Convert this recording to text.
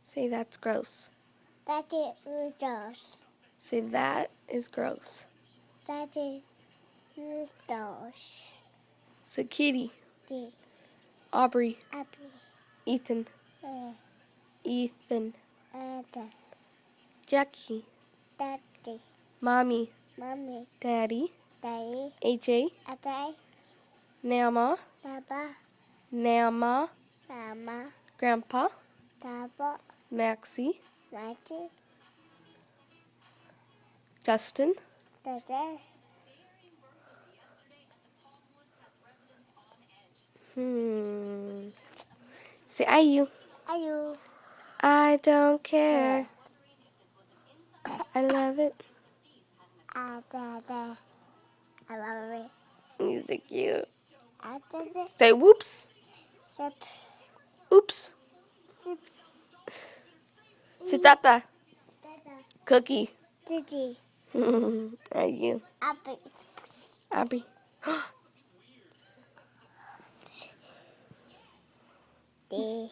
Say that's gross. That is gross. Say that is gross. That is gross. Say Kitty, The Aubrey, apple. Ethan, Ethan, The Jackie, daddy. Mommy, Mommy. Daddy, Daddy. AJ, Ate. Nama, Papa. Nama, Mama. Grandpa, Papa. Maxie, Mikey. Justin, Dada. Say IU. Are you? I don't care. I love it. Dada. I love it. You're so cute. Dada. Say whoops. Sip. Oops. Say tata. Dada. Cookie. Didi. IU. Apple. Abby. D.